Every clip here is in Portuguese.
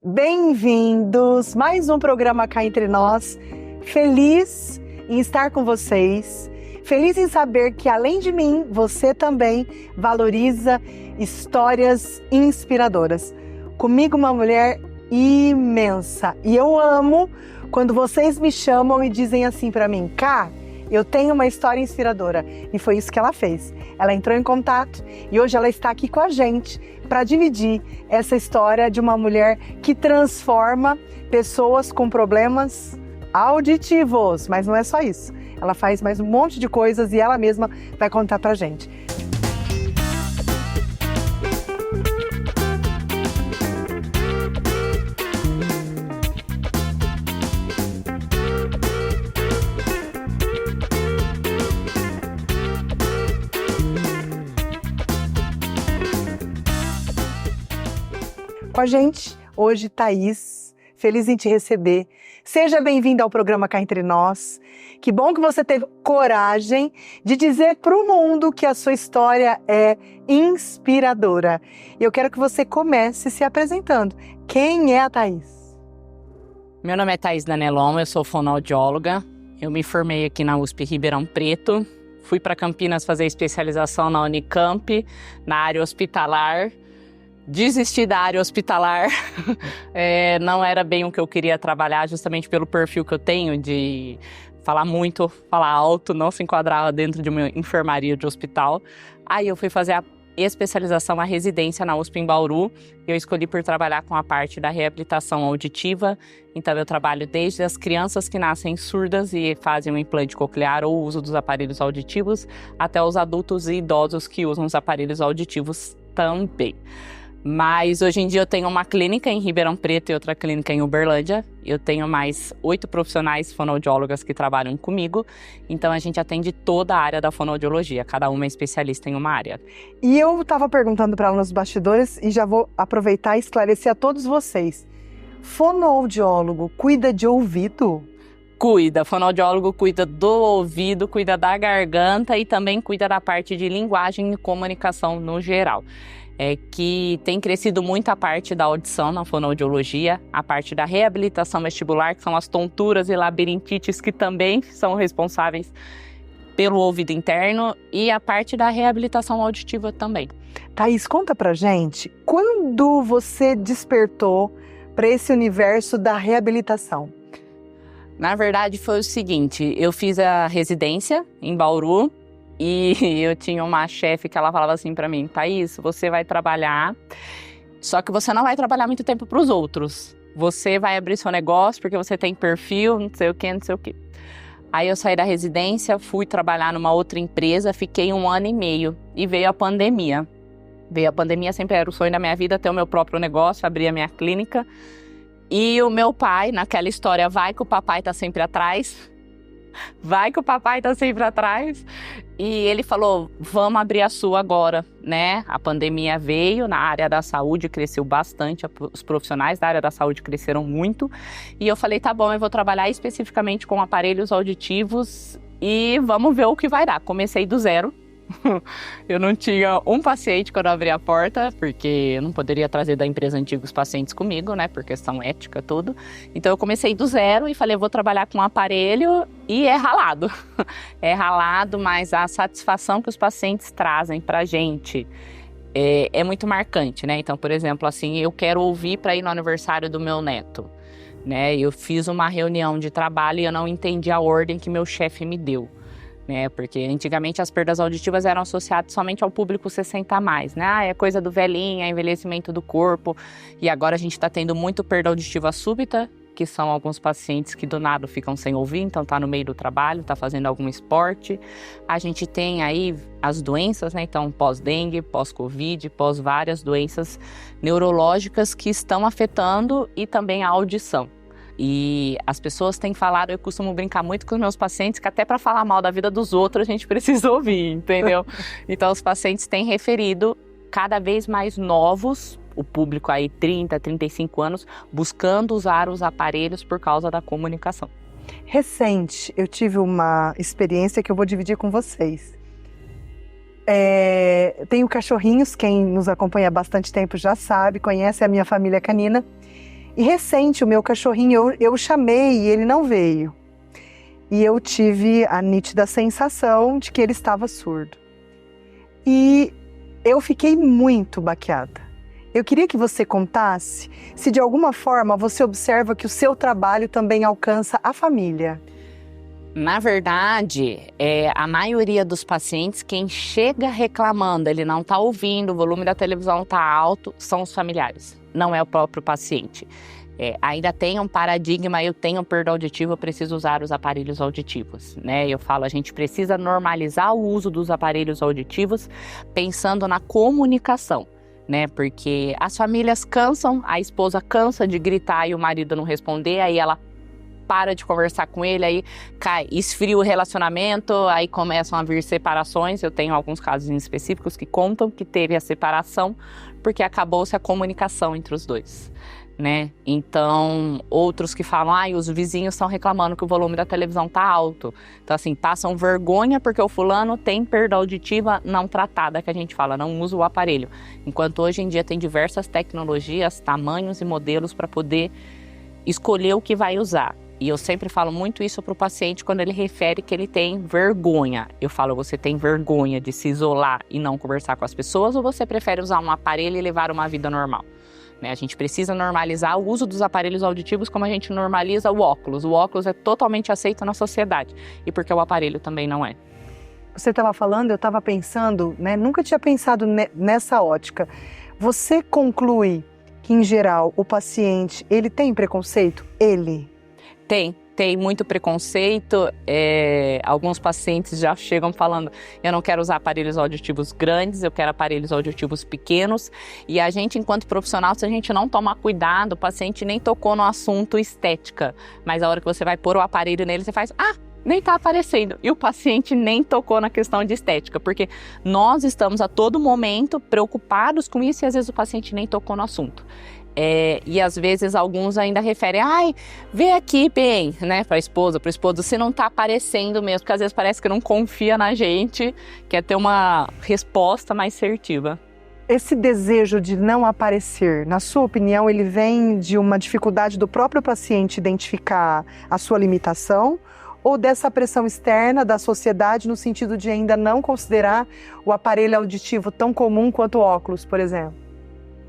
Bem-vindos! Mais um programa Cá Entre Nós. Feliz em estar com vocês. Feliz em saber que, além de mim, você também valoriza histórias inspiradoras. Comigo, uma mulher imensa. E eu amo quando vocês me chamam e dizem assim para mim: Cá, eu tenho uma história inspiradora. E foi isso que ela fez. Ela entrou em contato e hoje ela está aqui com a gente para dividir essa história de uma mulher que transforma pessoas com problemas auditivos. Mas não é só isso. Ela faz mais um monte de coisas e ela mesma vai contar pra gente. Com a gente, hoje, Thaís, feliz em te receber. Seja bem-vinda ao programa Cá Entre Nós. Que bom que você teve coragem de dizer para o mundo que a sua história é inspiradora. Eu quero que você comece se apresentando. Quem é a Thaís? Meu nome é Thaís Danelon, eu sou fonoaudióloga. Eu me formei aqui na USP Ribeirão Preto. Fui para Campinas fazer especialização na Unicamp, na área hospitalar. Desisti da área hospitalar, não era bem o que eu queria trabalhar, justamente pelo perfil que eu tenho de falar muito, falar alto, não se enquadrava dentro de uma enfermaria de hospital. Aí eu fui fazer a especialização, a residência na USP em Bauru. Eu escolhi por trabalhar com a parte da reabilitação auditiva, então eu trabalho desde as crianças que nascem surdas e fazem um implante coclear ou o uso dos aparelhos auditivos, até os adultos e idosos que usam os aparelhos auditivos também. Mas hoje em dia eu tenho uma clínica em Ribeirão Preto e outra clínica em Uberlândia. Eu tenho mais 8 profissionais fonoaudiólogas que trabalham comigo. Então a gente atende toda a área da fonoaudiologia, cada uma é especialista em uma área. E eu estava perguntando para ela nos bastidores e já vou aproveitar e esclarecer a todos vocês. Fonoaudiólogo cuida de ouvido? Cuida, fonoaudiólogo cuida do ouvido, cuida da garganta e também cuida da parte de linguagem e comunicação no geral. É que tem crescido muito a parte da audição na fonoaudiologia, a parte da reabilitação vestibular, que são as tonturas e labirintites que também são responsáveis pelo ouvido interno, e a parte da reabilitação auditiva também. Thaís, conta pra gente, quando você despertou para esse universo da reabilitação? Na verdade foi o seguinte, eu fiz a residência em Bauru, e eu tinha uma chefe que ela falava assim pra mim: Thaís, você vai trabalhar, só que você não vai trabalhar muito tempo pros outros. Você vai abrir seu negócio porque você tem perfil, não sei o que, não sei o que. Aí eu saí da residência, fui trabalhar numa outra empresa, fiquei 1 ano e meio e veio a pandemia. Sempre era o sonho da minha vida, ter o meu próprio negócio, abrir a minha clínica. E o meu pai, naquela história, vai que o papai tá sempre atrás. Vai que o papai tá sempre atrás. E ele falou: vamos abrir a sua agora, né? A pandemia veio, na área da saúde cresceu bastante, os profissionais da área da saúde cresceram muito. E eu falei: tá bom, eu vou trabalhar especificamente com aparelhos auditivos e vamos ver o que vai dar. Comecei do zero. Eu não tinha um paciente quando eu abri a porta, porque eu não poderia trazer da empresa antiga os pacientes comigo, né, por questão ética, tudo. Então eu comecei do zero e falei: eu vou trabalhar com um aparelho, e é ralado. É ralado, mas a satisfação que os pacientes trazem pra gente é muito marcante, né? Então, por exemplo, assim, eu quero ouvir para ir no aniversário do meu neto, né? Eu fiz uma reunião de trabalho e eu não entendi a ordem que meu chefe me deu. Porque antigamente as perdas auditivas eram associadas somente ao público 60 a mais, né? É coisa do velhinho, é envelhecimento do corpo. E agora a gente está tendo muito perda auditiva súbita, que são alguns pacientes que do nada ficam sem ouvir, então tá no meio do trabalho, tá fazendo algum esporte. A gente tem aí as doenças, né? Então pós-dengue, pós-covid, pós várias doenças neurológicas que estão afetando e também a audição. E as pessoas têm falado, eu costumo brincar muito com os meus pacientes, que até para falar mal da vida dos outros a gente precisa ouvir, entendeu? Então os pacientes têm referido cada vez mais novos, o público aí 30, 35 anos, buscando usar os aparelhos por causa da comunicação. Recente, eu tive uma experiência que eu vou dividir com vocês. Tenho cachorrinhos, quem nos acompanha há bastante tempo já sabe, conhece a minha família canina. E recente, o meu cachorrinho, eu chamei e ele não veio. E eu tive a nítida sensação de que ele estava surdo. E eu fiquei muito baqueada. Eu queria que você contasse se de alguma forma você observa que o seu trabalho também alcança a família. Na verdade, a maioria dos pacientes, quem chega reclamando, ele não está ouvindo, o volume da televisão está alto, são os familiares, não é o próprio paciente. Ainda tem um paradigma, eu tenho perda auditiva, eu preciso usar os aparelhos auditivos, né? Eu falo, a gente precisa normalizar o uso dos aparelhos auditivos pensando na comunicação, né? Porque as famílias cansam, a esposa cansa de gritar e o marido não responder, aí ela para de conversar com ele, aí esfria o relacionamento, aí começam a vir separações. Eu tenho alguns casos específicos que contam que teve a separação porque acabou-se a comunicação entre os dois, né? Então, outros que falam, os vizinhos estão reclamando que o volume da televisão tá alto. Então, assim, passam vergonha porque o fulano tem perda auditiva não tratada, que a gente fala, não usa o aparelho. Enquanto hoje em dia tem diversas tecnologias, tamanhos e modelos para poder escolher o que vai usar. E eu sempre falo muito isso para o paciente quando ele refere que ele tem vergonha. Eu falo, você tem vergonha de se isolar e não conversar com as pessoas, ou você prefere usar um aparelho e levar uma vida normal? Né? A gente precisa normalizar o uso dos aparelhos auditivos como a gente normaliza o óculos. O óculos é totalmente aceito na sociedade, e porque o aparelho também não é. Você estava falando, eu estava pensando, né? Nunca tinha pensado nessa ótica. Você conclui que, em geral, o paciente, ele tem preconceito? Tem muito preconceito. Alguns pacientes já chegam falando, eu não quero usar aparelhos auditivos grandes, eu quero aparelhos auditivos pequenos. E a gente, enquanto profissional, se a gente não tomar cuidado, o paciente nem tocou no assunto estética, mas a hora que você vai pôr o aparelho nele, você faz, nem tá aparecendo. E o paciente nem tocou na questão de estética, porque nós estamos a todo momento preocupados com isso e às vezes o paciente nem tocou no assunto. E às vezes alguns ainda referem, vê aqui bem, né, para a esposa, para o esposo, se não tá aparecendo mesmo, porque às vezes parece que não confia na gente, quer ter uma resposta mais assertiva. Esse desejo de não aparecer, na sua opinião, ele vem de uma dificuldade do próprio paciente identificar a sua limitação, ou dessa pressão externa da sociedade no sentido de ainda não considerar o aparelho auditivo tão comum quanto o óculos, por exemplo?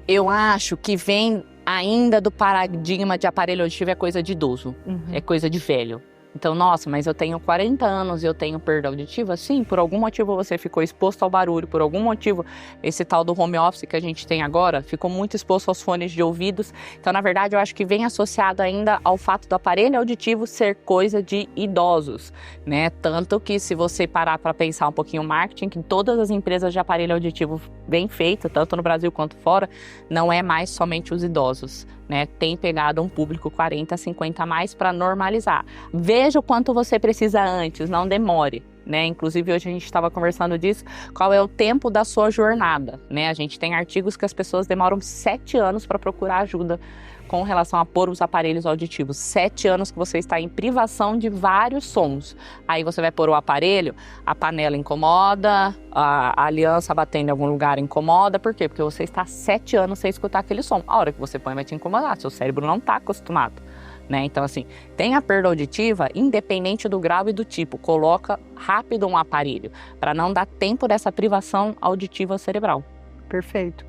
Eu acho que vem ainda do paradigma de aparelho auditivo é coisa de idoso, é coisa de velho. Então, nossa, mas eu tenho 40 anos e eu tenho perda auditiva? Sim, por algum motivo você ficou exposto ao barulho, por algum motivo esse tal do home office que a gente tem agora ficou muito exposto aos fones de ouvidos. Então, na verdade, eu acho que vem associado ainda ao fato do aparelho auditivo ser coisa de idosos, né? Tanto que se você parar para pensar um pouquinho o marketing, que todas as empresas de aparelho auditivo bem feito, tanto no Brasil quanto fora, não é mais somente os idosos, né? Tem pegado um público 40, 50 a mais para normalizar. Veja o quanto você precisa antes, não demore, né? Inclusive hoje a gente estava conversando disso, qual é o tempo da sua jornada, né? A gente tem artigos que as pessoas demoram 7 anos para procurar ajuda com relação a pôr os aparelhos auditivos. 7 anos que você está em privação de vários sons. Aí você vai pôr o aparelho, a panela incomoda, a aliança batendo em algum lugar incomoda. Por quê? Porque você está 7 anos sem escutar aquele som. A hora que você põe vai te incomodar, seu cérebro não está acostumado, né? Então, assim, tem a perda auditiva, independente do grau e do tipo, coloca rápido um aparelho, para não dar tempo dessa privação auditiva cerebral. Perfeito.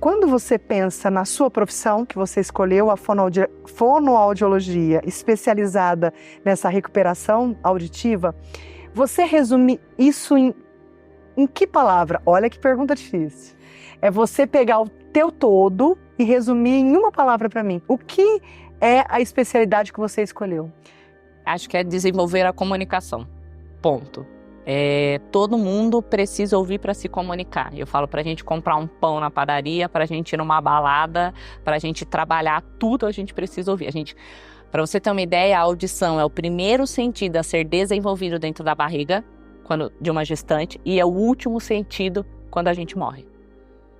Quando você pensa na sua profissão, que você escolheu, a fonoaudiologia, especializada nessa recuperação auditiva, você resume isso em que palavra? Olha que pergunta difícil. É você pegar o teu todo e resumir em uma palavra para mim. O que é a especialidade que você escolheu? Acho que é desenvolver a comunicação. Ponto. Todo mundo precisa ouvir para se comunicar. Eu falo, para a gente comprar um pão na padaria, para a gente ir numa balada, para a gente trabalhar, tudo a gente precisa ouvir. Para você ter uma ideia, a audição é o primeiro sentido a ser desenvolvido dentro da barriga de uma gestante e é o último sentido quando a gente morre.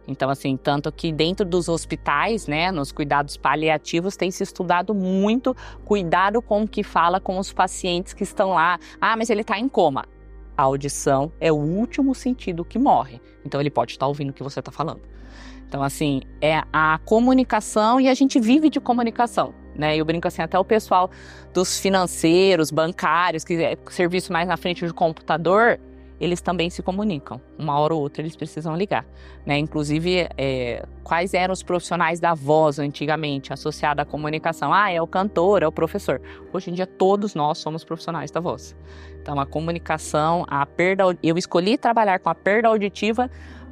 Então, assim, tanto que dentro dos hospitais, né, nos cuidados paliativos, tem se estudado muito cuidado com o que fala com os pacientes que estão lá. Mas ele está em coma. A audição é o último sentido que morre. Então, ele pode estar ouvindo o que você está falando. Então, assim, é a comunicação e a gente vive de comunicação, né? Eu brinco assim, até o pessoal dos financeiros, bancários, que é serviço mais na frente do computador, eles também se comunicam. Uma hora ou outra eles precisam ligar, né? Inclusive, quais eram os profissionais da voz antigamente, associada à comunicação? Ah, é o cantor, é o professor. Hoje em dia, todos nós somos profissionais da voz. Então, a comunicação, eu escolhi trabalhar com a perda auditiva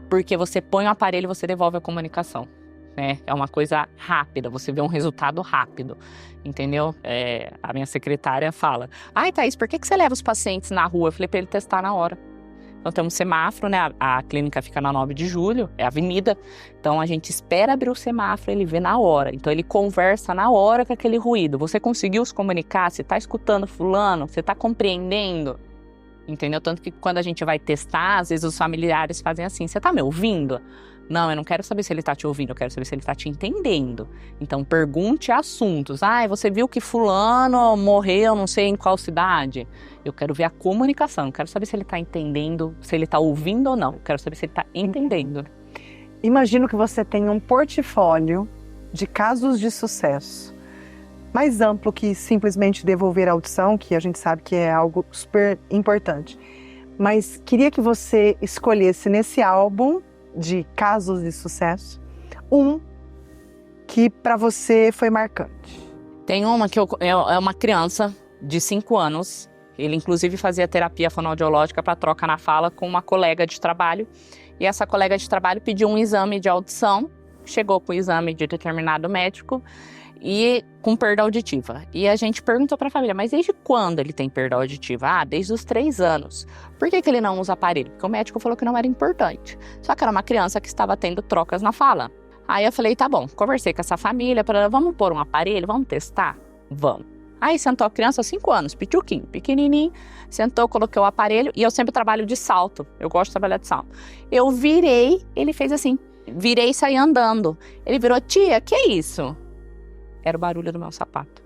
porque você põe o aparelho e você devolve a comunicação, né? É uma coisa rápida, você vê um resultado rápido, entendeu? A minha secretária fala, ai, Thaís, por que você leva os pacientes na rua? Eu falei para ele testar na hora. Então, tem um semáforo, né? A clínica fica na 9 de julho, é a avenida. Então, a gente espera abrir o semáforo, ele vê na hora. Então, ele conversa na hora com aquele ruído. Você conseguiu se comunicar? Você está escutando fulano? Você está compreendendo? Entendeu? Tanto que quando a gente vai testar, às vezes os familiares fazem assim, você está me ouvindo? Não, eu não quero saber se ele está te ouvindo, eu quero saber se ele está te entendendo. Então, pergunte assuntos. Ah, você viu que fulano morreu, não sei em qual cidade? Eu quero ver a comunicação, eu quero saber se ele está entendendo, se ele está ouvindo ou não. Eu quero saber se ele está entendendo. Imagino que você tenha um portfólio de casos de sucesso mais amplo que simplesmente devolver a audição, que a gente sabe que é algo super importante. Mas queria que você escolhesse nesse álbum de casos de sucesso, um que para você foi marcante. Tem uma que é uma criança de 5 anos, ele inclusive fazia terapia fonoaudiológica para troca na fala com uma colega de trabalho, e essa colega de trabalho pediu um exame de audição, chegou com o exame de determinado médico e com perda auditiva. E a gente perguntou para a família, mas desde quando ele tem perda auditiva? Ah, desde os 3 anos. Por que ele não usa aparelho? Porque o médico falou que não era importante. Só que era uma criança que estava tendo trocas na fala. Aí eu falei, tá bom, conversei com essa família, vamos pôr um aparelho, vamos testar? Vamos. Aí sentou a criança, 5 anos, pituquinho, pequenininho, sentou, coloquei o aparelho, e eu sempre trabalho de salto, eu gosto de trabalhar de salto. Eu virei, ele fez assim, virei e saí andando. Ele virou, tia, que é isso? Era o barulho do meu sapato.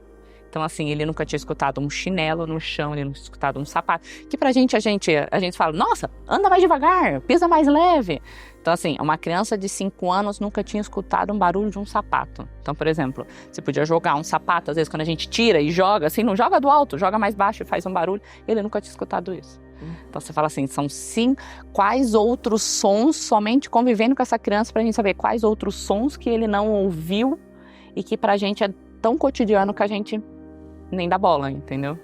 Então, assim, ele nunca tinha escutado um chinelo no chão, ele nunca tinha escutado um sapato. Que pra gente, a gente fala, nossa, anda mais devagar, pisa mais leve. Então, assim, uma criança de 5 anos nunca tinha escutado um barulho de um sapato. Então, por exemplo, você podia jogar um sapato, às vezes quando a gente tira e joga, assim, não joga do alto, joga mais baixo e faz um barulho. Ele nunca tinha escutado isso. Então, você fala assim, quais outros sons, somente convivendo com essa criança pra gente saber quais outros sons que ele não ouviu e que pra gente é tão cotidiano que a gente nem dá bola, entendeu?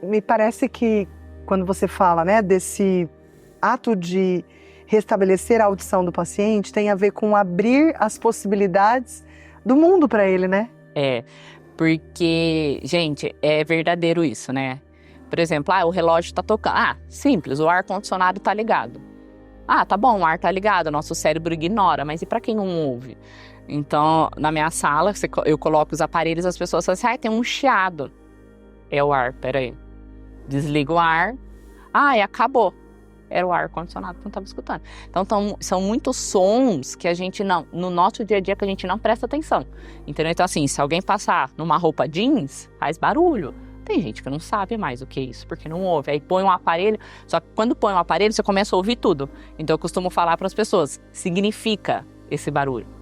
Me parece que quando você fala, né, desse ato de restabelecer a audição do paciente, tem a ver com abrir as possibilidades do mundo para ele, né? Porque, gente, é verdadeiro isso, né? Por exemplo, o relógio tá tocando. Simples, o ar-condicionado tá ligado. Tá bom, o ar tá ligado, o nosso cérebro ignora, mas e para quem não ouve? Então, na minha sala, eu coloco os aparelhos, as pessoas falam assim, tem um chiado. É o ar, peraí. Desliga o ar. E acabou. Era o ar-condicionado que não estava escutando. Então, são muitos sons que a gente não, no nosso dia a dia, que a gente não presta atenção. Entendeu? Então, assim, se alguém passar numa roupa jeans, faz barulho. Tem gente que não sabe mais o que é isso, porque não ouve. Aí põe um aparelho, só que quando põe um aparelho, você começa a ouvir tudo. Então, eu costumo falar para as pessoas, significa esse barulho.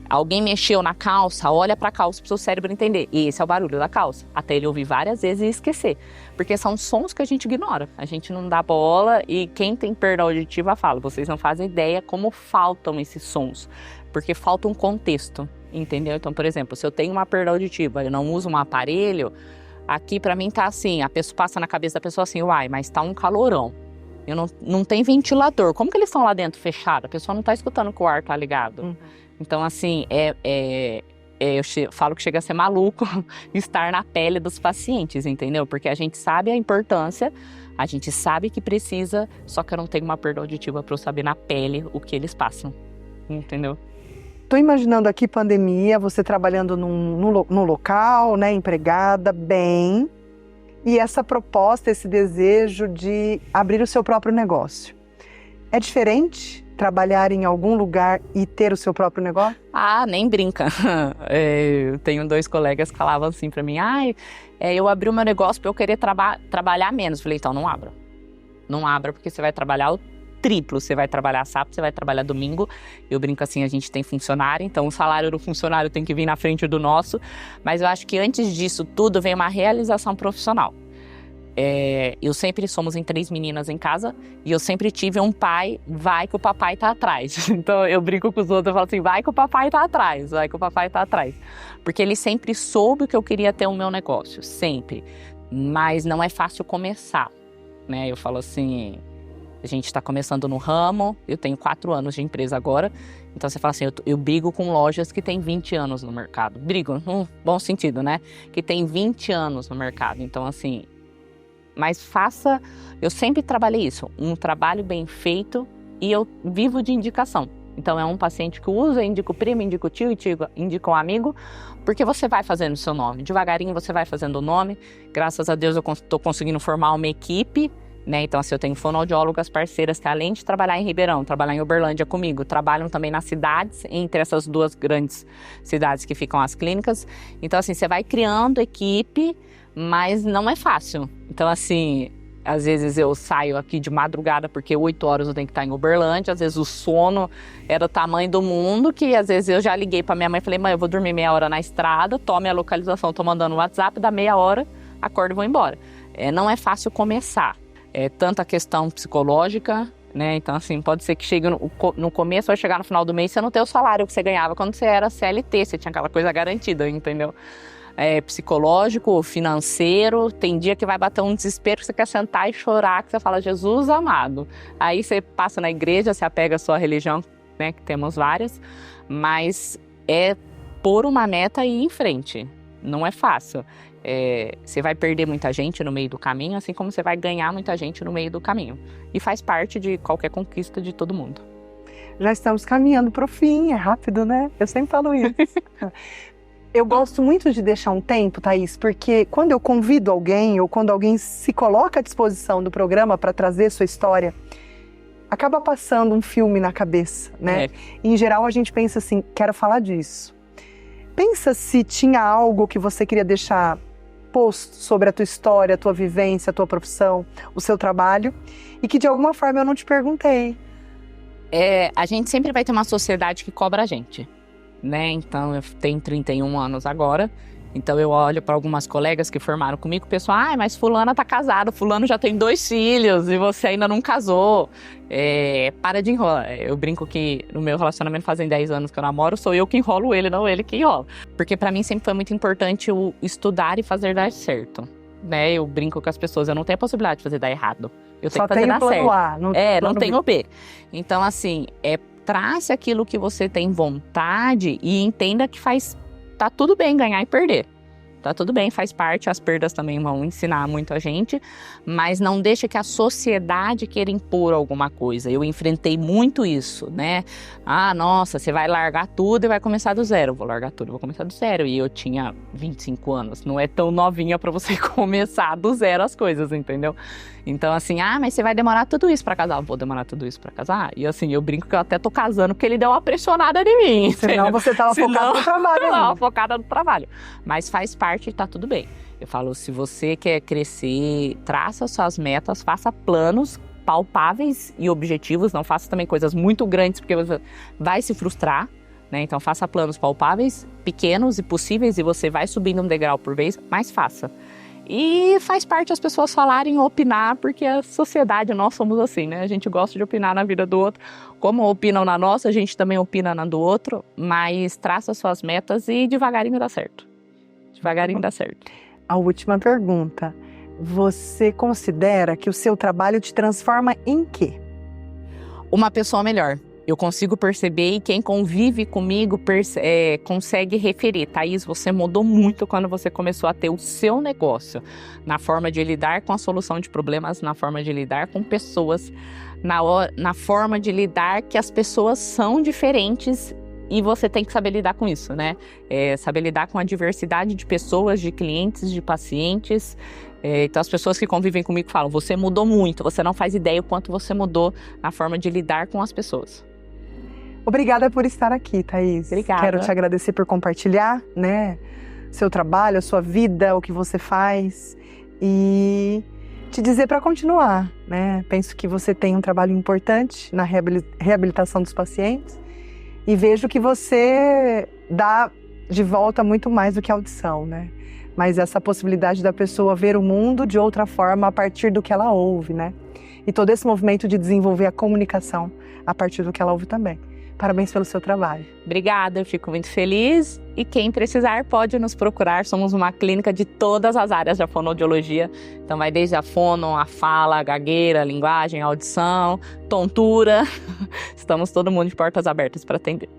Alguém mexeu na calça, olha para a calça para o seu cérebro entender. E esse é o barulho da calça. Até ele ouvir várias vezes e esquecer. Porque são sons que a gente ignora. A gente não dá bola e quem tem perda auditiva fala, vocês não fazem ideia como faltam esses sons. Porque falta um contexto, entendeu? Então, por exemplo, se eu tenho uma perda auditiva e eu não uso um aparelho, aqui para mim tá assim, a pessoa passa na cabeça da pessoa assim, mas tá um calorão. Não tem ventilador. Como que eles estão lá dentro fechado? A pessoa não tá escutando que o ar tá ligado. Então, assim, eu falo que chega a ser maluco estar na pele dos pacientes, entendeu? Porque a gente sabe a importância, a gente sabe que precisa, só que eu não tenho uma perda auditiva para eu saber na pele o que eles passam, entendeu? Tô imaginando aqui pandemia, você trabalhando no local, né, empregada, bem, e essa proposta, esse desejo de abrir o seu próprio negócio. É diferente trabalhar em algum lugar e ter o seu próprio negócio? Nem brinca. Eu tenho 2 colegas que falavam assim pra mim, eu abri o meu negócio pra eu querer trabalhar menos. Falei, então não abra. Não abra porque você vai trabalhar triplo. Você vai trabalhar sábado, você vai trabalhar domingo. Eu brinco assim, a gente tem funcionário, então o salário do funcionário tem que vir na frente do nosso. Mas eu acho que antes disso tudo vem uma realização profissional. Eu sempre somos em 3 meninas em casa e eu sempre tive um pai, vai que o papai tá atrás. Então eu brinco com os outros, eu falo assim, vai que o papai tá atrás, vai que o papai tá atrás. Porque ele sempre soube que eu queria ter o meu negócio, sempre. Mas não é fácil começar, né? Eu falo assim, a gente tá começando no ramo, eu tenho 4 anos de empresa agora, então você fala assim, eu brigo com lojas que tem 20 anos no mercado. Brigo, no bom sentido, né? Que tem 20 anos no mercado, então assim... Mas eu sempre trabalhei isso, um trabalho bem feito e eu vivo de indicação. Então é um paciente que usa, eu indico o primo, indico o tio, indico um amigo, porque você vai fazendo o seu nome. Devagarinho você vai fazendo o nome. Graças a Deus eu estou conseguindo formar uma equipe, né? Então assim, eu tenho fonoaudiólogas parceiras que além de trabalhar em Ribeirão, trabalhar em Uberlândia comigo, trabalham também nas cidades, entre essas 2 grandes cidades que ficam as clínicas. Então assim, você vai criando equipe, mas não é fácil. Então assim, às vezes eu saio aqui de madrugada porque 8 horas eu tenho que estar em Uberlândia, às vezes o sono era o tamanho do mundo, que às vezes eu já liguei para minha mãe e falei, mãe, eu vou dormir meia hora na estrada, tome a localização, tô mandando o WhatsApp, dá meia hora, acordo e vou embora. Não é fácil começar, tanto a questão psicológica, né? Então assim, pode ser que chegue no começo, vai chegar no final do mês, você não tem o salário que você ganhava quando você era CLT, você tinha aquela coisa garantida, entendeu? Psicológico, financeiro, tem dia que vai bater um desespero que você quer sentar e chorar, que você fala, Jesus amado. Aí você passa na igreja, se apega à sua religião, né, que temos várias, mas é pôr uma meta e ir em frente, não é fácil. Você vai perder muita gente no meio do caminho, assim como você vai ganhar muita gente no meio do caminho. E faz parte de qualquer conquista de todo mundo. Já estamos caminhando para o fim, é rápido, né? Eu sempre falo isso. Eu gosto muito de deixar um tempo, Thaís, porque quando eu convido alguém ou quando alguém se coloca à disposição do programa para trazer sua história, acaba passando um filme na cabeça, né? Em geral a gente pensa assim, quero falar disso. Pensa se tinha algo que você queria deixar posto sobre a tua história, a tua vivência, a tua profissão, o seu trabalho, e que de alguma forma eu não te perguntei. A gente sempre vai ter uma sociedade que cobra a gente, né? Então eu tenho 31 anos agora, então eu olho para algumas colegas que formaram comigo, o pessoal, mas fulana tá casada, fulano já tem 2 filhos e você ainda não casou. Para de enrolar. Eu brinco que no meu relacionamento fazem 10 anos que eu namoro, sou eu que enrolo ele, não ele que enrola. Porque para mim sempre foi muito importante o estudar e fazer dar certo, né? Eu brinco com as pessoas, eu não tenho a possibilidade de fazer dar errado. Eu tenho que fazer dar certo. A, não tenho o B. Então assim, trace aquilo que você tem vontade e entenda que tá tudo bem ganhar e perder. Tá tudo bem, faz parte, as perdas também vão ensinar muito a gente, mas não deixe que a sociedade queira impor alguma coisa. Eu enfrentei muito isso, né? Nossa, você vai largar tudo e vai começar do zero. Vou largar tudo, vou começar do zero. E eu tinha 25 anos, não é tão novinha pra você começar do zero as coisas, entendeu? Então assim, mas você vai demorar tudo isso pra casar? Vou demorar tudo isso pra casar? E assim, eu brinco que eu até tô casando porque ele deu uma pressionada em mim. Senão você tava focada no trabalho. Eu tava focada no trabalho. Mas faz parte e tá tudo bem. Eu falo, se você quer crescer, traça suas metas, faça planos palpáveis e objetivos. Não faça também coisas muito grandes porque você vai se frustrar, né? Então faça planos palpáveis, pequenos e possíveis e você vai subindo um degrau por vez, mas faça. E faz parte as pessoas falarem, opinar, porque a sociedade, nós somos assim, né? A gente gosta de opinar na vida do outro. Como opinam na nossa, a gente também opina na do outro, mas traça suas metas e devagarinho dá certo. Devagarinho dá certo. A última pergunta. Você considera que o seu trabalho te transforma em quê? Uma pessoa melhor. Eu consigo perceber e quem convive comigo consegue referir. Thaís, você mudou muito quando você começou a ter o seu negócio. Na forma de lidar com a solução de problemas, na forma de lidar com pessoas, na forma de lidar que as pessoas são diferentes e você tem que saber lidar com isso, né? Saber lidar com a diversidade de pessoas, de clientes, de pacientes. Então as pessoas que convivem comigo falam, você mudou muito, você não faz ideia o quanto você mudou na forma de lidar com as pessoas. Obrigada por estar aqui, Thaís. Obrigada. Quero te agradecer por compartilhar, né, seu trabalho, a sua vida, o que você faz. E te dizer para continuar, né? Penso que você tem um trabalho importante na reabilitação dos pacientes e vejo que você dá de volta muito mais do que a audição, né? Mas essa possibilidade da pessoa ver o mundo de outra forma a partir do que ela ouve, né? E todo esse movimento de desenvolver a comunicação a partir do que ela ouve também. Parabéns pelo seu trabalho. Obrigada, eu fico muito feliz. E quem precisar pode nos procurar. Somos uma clínica de todas as áreas da fonoaudiologia. Então vai desde a fono, a fala, a gagueira, a linguagem, a audição, tontura. Estamos todo mundo de portas abertas para atender.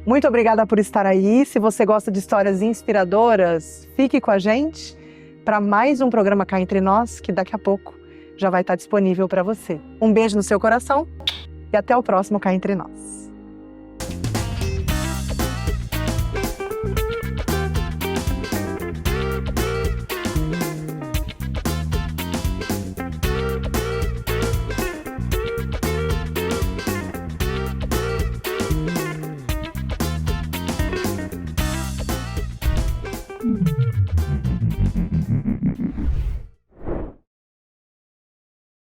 Muito obrigada por estar aí. Se você gosta de histórias inspiradoras, fique com a gente para mais um programa Cá Entre Nós, que daqui a pouco já vai estar disponível para você. Um beijo no seu coração e até o próximo Cá Entre Nós.